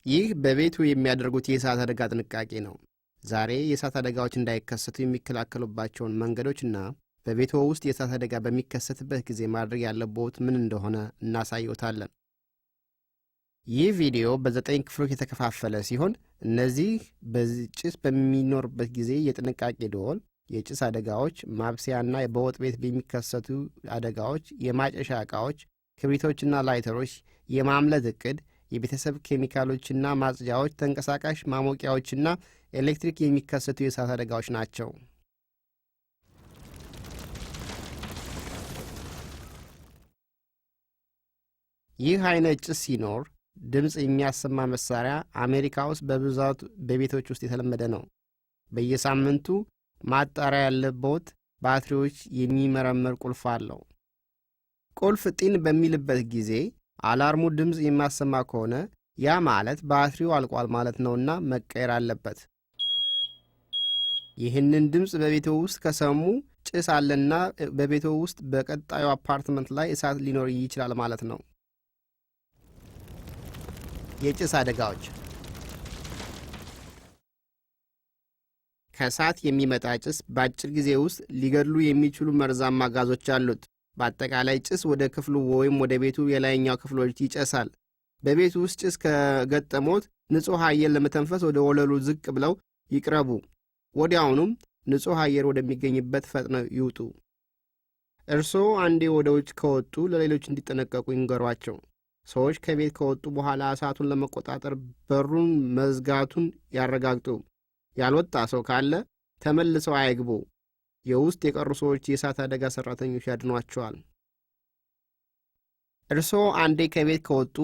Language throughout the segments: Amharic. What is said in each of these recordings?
ይህ በቤቱ የሚያደርጉት የእሳት አደጋ ጥንቃቄ ነው። ዛሬ የእሳት አደጋዎች እንዳይከሰቱ የሚከላከሉባቸውን መንገዶችና በቤቱ ውስጥ የእሳት አደጋ በሚከሰትበት ጊዜ ማድረግ ያለብዎት ምን እንደሆነ እናሳይዎታለን። ይህ ቪዲዮ በ9 ክፍሎች የተከፋፈለ ሲሆን እነዚህ ጭስ በሚኖርበት ጊዜ የጥንቃቄ ደወል፣ የጭስ አደጋዎች፣ ማብሰያና በወጥ ቤት በሚከሰቱ አደጋዎች፣ የማጨሻ ዕቃዎች፣ ክብሪቶችና ላይተሮች፣ የማምለጥ ዕቅድ፣ የቤተሰብ ኬሚካሎችና ማጽጃዎች፣ ተንቀሳቃሽ ማሞቂያዎችና ኤሌክትሪክ የሚከሰቱ የእሳት አደጋዎች ናቸው። ይህ አይነት ጭስ ሲኖር ድምፅ የሚያሰማ መሳሪያ አሜሪካ ውስጥ በብዛት በቤቶች ውስጥ የተለመደ ነው። በየሳምንቱ ማጣሪያ ያለበት ባትሪዎች የሚመረምር ቁልፍ አለው። ቁልፍ ጢን በሚልበት ጊዜ አላርሙ ድምፅ የሚያሰማ ከሆነ ያ ማለት ባትሪው አልቋል ማለት ነውና መቀየር አለበት። ይህንን ድምፅ በቤቶ ውስጥ ከሰሙ ጭስ አለና በቤቶ ውስጥ በቀጣዩ አፓርትመንት ላይ እሳት ሊኖር ይችላል ማለት ነው። የጭስ አደጋዎች። ከእሳት የሚመጣ ጭስ በአጭር ጊዜ ውስጥ ሊገድሉ የሚችሉ መርዛማ ጋዞች አሉት። በአጠቃላይ ጭስ ወደ ክፍሉ ወይም ወደ ቤቱ የላይኛው ክፍሎች ይጨሳል። በቤቱ ውስጥ ጭስ ከገጠሞት ንጹሕ አየር ለመተንፈስ ወደ ወለሉ ዝቅ ብለው ይቅረቡ። ወዲያውኑም ንጹሕ አየር ወደሚገኝበት ፈጥነው ይውጡ። እርስዎ አንዴ ወደ ውጭ ከወጡ ለሌሎች እንዲጠነቀቁ ይንገሯቸው። ሰዎች ከቤት ከወጡ በኋላ እሳቱን ለመቆጣጠር በሩን መዝጋቱን ያረጋግጡ። ያልወጣ ሰው ካለ ተመልሰው አይግቡ። የውስጥ የቀሩ ሰዎች የእሳት አደጋ ሠራተኞች ያድኗቸዋል። እርስዎ አንዴ ከቤት ከወጡ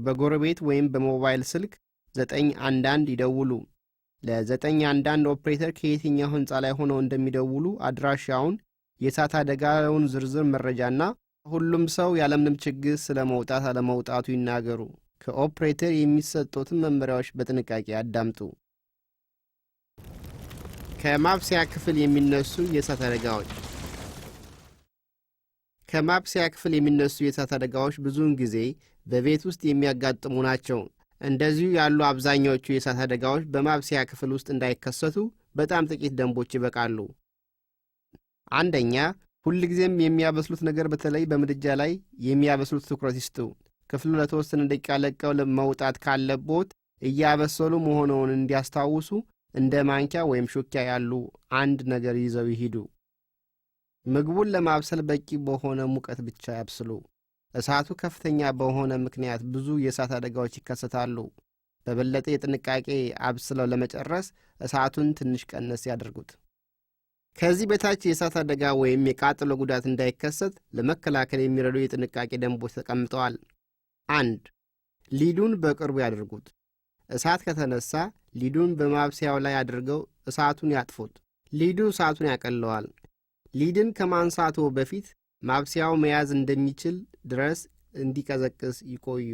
በጎረቤት ወይም በሞባይል ስልክ 911 ይደውሉ። ለ911 ኦፕሬተር ከየትኛው ሕንፃ ላይ ሆነው እንደሚደውሉ አድራሻውን፣ የእሳት አደጋውን ዝርዝር መረጃና ሁሉም ሰው ያለምንም ችግር ስለ መውጣት አለመውጣቱ ይናገሩ። ከኦፕሬተር የሚሰጡትን መመሪያዎች በጥንቃቄ ያዳምጡ። ከማብሰያ ክፍል የሚነሱ የእሳት አደጋዎች። ከማብሰያ ክፍል የሚነሱ የእሳት አደጋዎች ብዙውን ጊዜ በቤት ውስጥ የሚያጋጥሙ ናቸው። እንደዚሁ ያሉ አብዛኛዎቹ የእሳት አደጋዎች በማብሰያ ክፍል ውስጥ እንዳይከሰቱ በጣም ጥቂት ደንቦች ይበቃሉ። አንደኛ፣ ሁልጊዜም የሚያበስሉት ነገር በተለይ በምድጃ ላይ የሚያበስሉት ትኩረት ይስጡ። ክፍሉ ለተወሰነ ደቂቃ ለቀው መውጣት ካለቦት እያበሰሉ መሆኑን እንዲያስታውሱ እንደ ማንኪያ ወይም ሹኪያ ያሉ አንድ ነገር ይዘው ይሂዱ። ምግቡን ለማብሰል በቂ በሆነ ሙቀት ብቻ ያብስሉ። እሳቱ ከፍተኛ በሆነ ምክንያት ብዙ የእሳት አደጋዎች ይከሰታሉ። በበለጠ የጥንቃቄ አብስለው ለመጨረስ እሳቱን ትንሽ ቀነስ ያድርጉት። ከዚህ በታች የእሳት አደጋ ወይም የቃጠሎ ጉዳት እንዳይከሰት ለመከላከል የሚረዱ የጥንቃቄ ደንቦች ተቀምጠዋል። 1. ሊዱን በቅርቡ ያድርጉት። እሳት ከተነሳ ሊዱን በማብሰያው ላይ አድርገው እሳቱን ያጥፉት። ሊዱ እሳቱን ያቀለዋል። ሊድን ከማንሳቱ በፊት ማብሰያው መያዝ እንደሚችል ድረስ እንዲቀዘቅዝ ይቆዩ።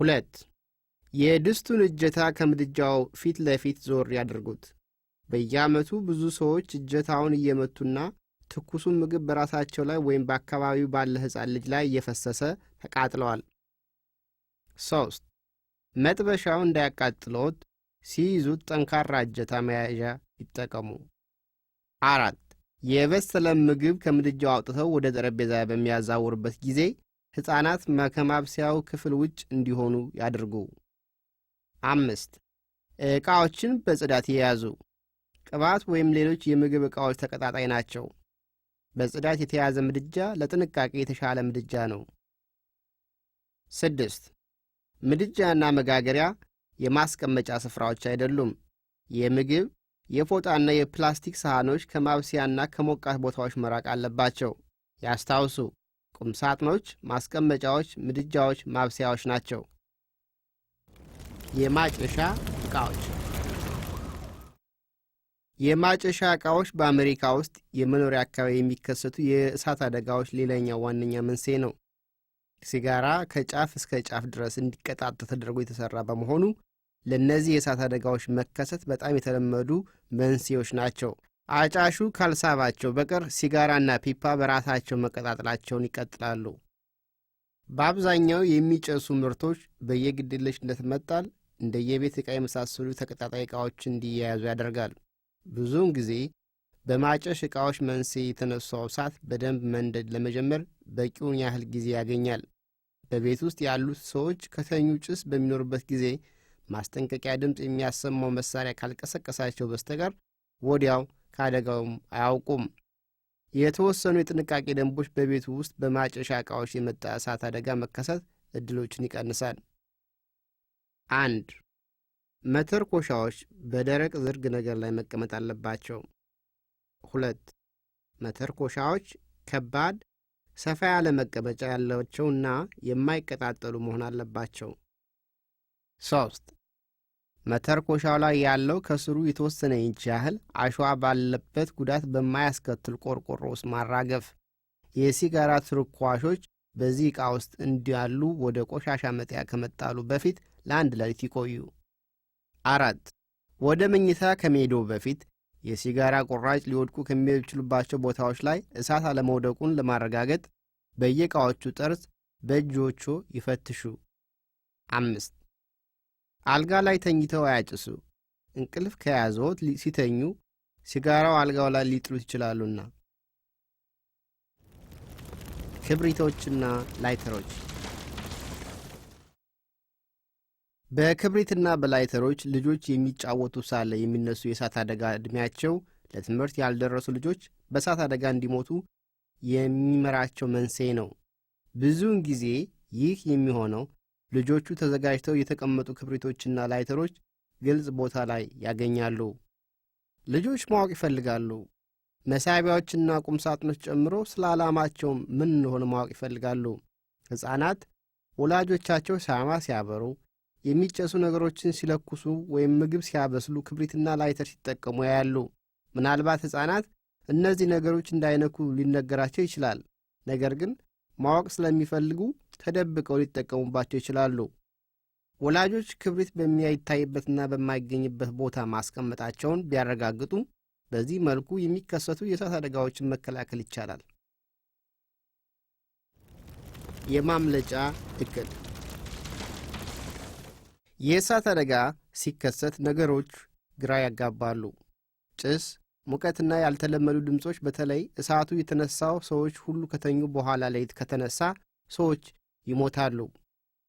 2. የድስቱን እጀታ ከምድጃው ፊት ለፊት ዞር ያድርጉት። በየዓመቱ ብዙ ሰዎች እጀታውን እየመቱና ትኩሱን ምግብ በራሳቸው ላይ ወይም በአካባቢው ባለ ሕፃን ልጅ ላይ እየፈሰሰ ተቃጥለዋል። 3. መጥበሻው እንዳያቃጥሎት ሲይዙት ጠንካራ እጀታ መያዣ ይጠቀሙ። 4. የበሰለ ምግብ ከምድጃው አውጥተው ወደ ጠረጴዛ በሚያዛውሩበት ጊዜ ሕፃናት ከማብሰያው ክፍል ውጭ እንዲሆኑ ያድርጉ። 5. ዕቃዎችን በጽዳት ይያዙ። ቅባት ወይም ሌሎች የምግብ ዕቃዎች ተቀጣጣይ ናቸው። በጽዳት የተያዘ ምድጃ ለጥንቃቄ የተሻለ ምድጃ ነው። 6. ምድጃና መጋገሪያ የማስቀመጫ ስፍራዎች አይደሉም። የምግብ፣ የፎጣና የፕላስቲክ ሳህኖች ከማብሰያና ከሞቃት ቦታዎች መራቅ አለባቸው። ያስታውሱ፣ ቁምሳጥኖች፣ ማስቀመጫዎች፣ ምድጃዎች ማብሰያዎች ናቸው። የማጨሻ ዕቃዎች። የማጨሻ ዕቃዎች በአሜሪካ ውስጥ የመኖሪያ አካባቢ የሚከሰቱ የእሳት አደጋዎች ሌላኛው ዋነኛ መንስኤ ነው። ሲጋራ ከጫፍ እስከ ጫፍ ድረስ እንዲቀጣጠል ተደርጎ የተሰራ በመሆኑ ለእነዚህ የእሳት አደጋዎች መከሰት በጣም የተለመዱ መንስኤዎች ናቸው። አጫሹ ካልሳባቸው በቀር ሲጋራና ፒፓ በራሳቸው መቀጣጠላቸውን ይቀጥላሉ። በአብዛኛው የሚጨሱ ምርቶች በየግድየለሽነት መጣል እንደ የቤት ዕቃ የመሳሰሉ ተቀጣጣይ ዕቃዎችን እንዲያያዙ ያደርጋል። ብዙውን ጊዜ በማጨሽ ዕቃዎች መንስኤ የተነሳው እሳት በደንብ መንደድ ለመጀመር በቂውን ያህል ጊዜ ያገኛል። በቤት ውስጥ ያሉት ሰዎች ከተኙ ጭስ በሚኖርበት ጊዜ ማስጠንቀቂያ ድምፅ የሚያሰማው መሳሪያ ካልቀሰቀሳቸው በስተቀር ወዲያው ከአደጋውም አያውቁም። የተወሰኑ የጥንቃቄ ደንቦች በቤቱ ውስጥ በማጨሻ ዕቃዎች የመጣ እሳት አደጋ መከሰት ዕድሎችን ይቀንሳል። 1. መተርኮሻዎች በደረቅ ዝርግ ነገር ላይ መቀመጥ አለባቸው። 2. መተርኮሻዎች ከባድ ሰፋ ያለ መቀመጫ ያላቸውና የማይቀጣጠሉ መሆን አለባቸው። 3. መተርኮሻው ላይ ያለው ከስሩ የተወሰነ ኢንች ያህል አሸዋ ባለበት ጉዳት በማያስከትል ቆርቆሮ ውስጥ ማራገፍ። የሲጋራ ትርኳሾች በዚህ ዕቃ ውስጥ እንዲያሉ ወደ ቆሻሻ መጣያ ከመጣሉ በፊት ለአንድ ሌሊት ይቆዩ። 4. ወደ መኝታ ከመሄድዎ በፊት የሲጋራ ቁራጭ ሊወድቁ ከሚችሉባቸው ቦታዎች ላይ እሳት አለመውደቁን ለማረጋገጥ በየዕቃዎቹ ጠርዝ በእጆችዎ ይፈትሹ። 5. አልጋ ላይ ተኝተው አያጭሱ። እንቅልፍ ከያዘዎት ሲተኙ ሲጋራው አልጋው ላይ ሊጥሉት ይችላሉና። ክብሪቶችና ላይተሮች። በክብሪትና በላይተሮች ልጆች የሚጫወቱ ሳለ የሚነሱ የእሳት አደጋ ዕድሜያቸው ለትምህርት ያልደረሱ ልጆች በእሳት አደጋ እንዲሞቱ የሚመራቸው መንስኤ ነው። ብዙውን ጊዜ ይህ የሚሆነው ልጆቹ ተዘጋጅተው የተቀመጡ ክብሪቶችና ላይተሮች ግልጽ ቦታ ላይ ያገኛሉ። ልጆች ማወቅ ይፈልጋሉ። መሳቢያዎችና ቁም ሳጥኖች ጨምሮ ስለ ዓላማቸው ምን እንደሆነ ማወቅ ይፈልጋሉ። ሕፃናት ወላጆቻቸው ሻማ ሲያበሩ፣ የሚጨሱ ነገሮችን ሲለኩሱ ወይም ምግብ ሲያበስሉ ክብሪትና ላይተር ሲጠቀሙ ያያሉ። ምናልባት ሕፃናት እነዚህ ነገሮች እንዳይነኩ ሊነገራቸው ይችላል። ነገር ግን ማወቅ ስለሚፈልጉ ተደብቀው ሊጠቀሙባቸው ይችላሉ። ወላጆች ክብሪት በማይታይበትና በማይገኝበት ቦታ ማስቀመጣቸውን ቢያረጋግጡ በዚህ መልኩ የሚከሰቱ የእሳት አደጋዎችን መከላከል ይቻላል። የማምለጫ ዕቅድ። የእሳት አደጋ ሲከሰት ነገሮች ግራ ያጋባሉ። ጭስ፣ ሙቀትና ያልተለመዱ ድምጾች፣ በተለይ እሳቱ የተነሳው ሰዎች ሁሉ ከተኙ በኋላ ሌሊት ከተነሳ ሰዎች ይሞታሉ።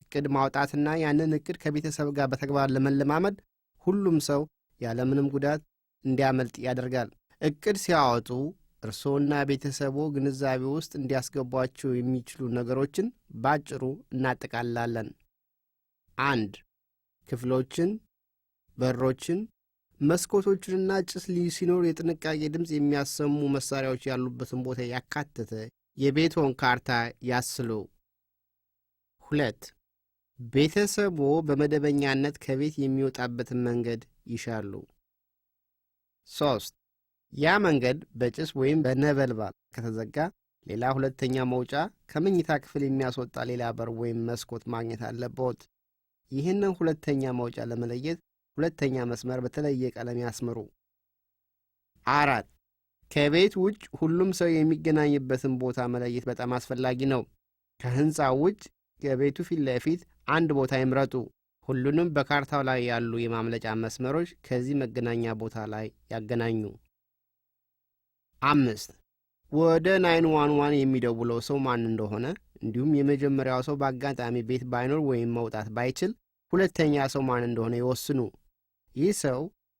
ዕቅድ ማውጣትና ያንን ዕቅድ ከቤተሰብ ጋር በተግባር ለመለማመድ ሁሉም ሰው ያለምንም ጉዳት እንዲያመልጥ ያደርጋል። ዕቅድ ሲያወጡ እርስዎና ቤተሰቦ ግንዛቤ ውስጥ እንዲያስገቧቸው የሚችሉ ነገሮችን ባጭሩ እናጠቃልላለን። 1. ክፍሎችን፣ በሮችን፣ መስኮቶችንና ጭስ ሲኖር የጥንቃቄ ድምፅ የሚያሰሙ መሳሪያዎች ያሉበትን ቦታ ያካተተ የቤትዎን ካርታ ያስሉ። 2. ቤተሰቦ በመደበኛነት ከቤት የሚወጣበትን መንገድ ይሻሉ። 3. ያ መንገድ በጭስ ወይም በነበልባል ከተዘጋ ሌላ ሁለተኛ መውጫ ከመኝታ ክፍል የሚያስወጣ ሌላ በር ወይም መስኮት ማግኘት አለብዎት። ይህንን ሁለተኛ መውጫ ለመለየት ሁለተኛ መስመር በተለየ ቀለም ያስምሩ። 4. ከቤት ውጭ ሁሉም ሰው የሚገናኝበትን ቦታ መለየት በጣም አስፈላጊ ነው። ከሕንፃው ውጭ ከቤቱ ፊት ለፊት አንድ ቦታ ይምረጡ። ሁሉንም በካርታው ላይ ያሉ የማምለጫ መስመሮች ከዚህ መገናኛ ቦታ ላይ ያገናኙ። 5. ወደ 911 የሚደውለው ሰው ማን እንደሆነ እንዲሁም የመጀመሪያው ሰው በአጋጣሚ ቤት ባይኖር ወይም መውጣት ባይችል ሁለተኛ ሰው ማን እንደሆነ ይወስኑ። ይህ ሰው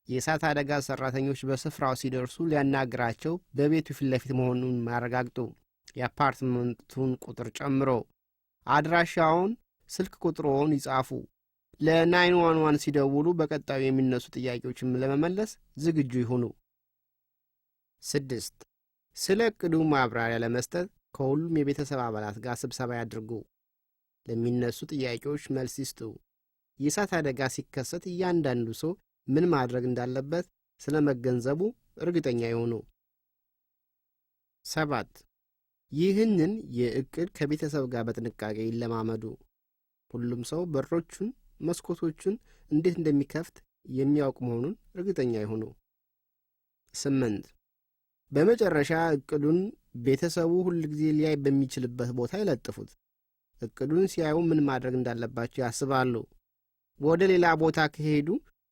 የእሳት አደጋ ሠራተኞች በስፍራው ሲደርሱ ሊያናግራቸው በቤቱ ፊት ለፊት መሆኑን ያረጋግጡ። የአፓርትመንቱን ቁጥር ጨምሮ አድራሻውን፣ ስልክ ቁጥሮውን ይጻፉ። ለ911 ሲደውሉ በቀጣዩ የሚነሱ ጥያቄዎችን ለመመለስ ዝግጁ ይሁኑ። 6. ስለ ዕቅዱ ማብራሪያ ለመስጠት ከሁሉም የቤተሰብ አባላት ጋር ስብሰባ ያድርጉ። ለሚነሱ ጥያቄዎች መልስ ይስጡ። የእሳት አደጋ ሲከሰት እያንዳንዱ ሰው ምን ማድረግ እንዳለበት ስለ መገንዘቡ እርግጠኛ ይሁኑ። 7. ይህንን የዕቅድ ከቤተሰብ ጋር በጥንቃቄ ይለማመዱ። ሁሉም ሰው በሮቹን፣ መስኮቶቹን እንዴት እንደሚከፍት የሚያውቅ መሆኑን እርግጠኛ ይሁኑ። 8. በመጨረሻ ዕቅዱን ቤተሰቡ ሁልጊዜ ሊያይ በሚችልበት ቦታ ይለጥፉት። እቅዱን ሲያዩ ምን ማድረግ እንዳለባቸው ያስባሉ። ወደ ሌላ ቦታ ከሄዱ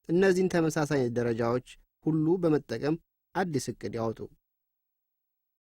እነዚህን ተመሳሳይ ደረጃዎች ሁሉ በመጠቀም አዲስ እቅድ ያውጡ።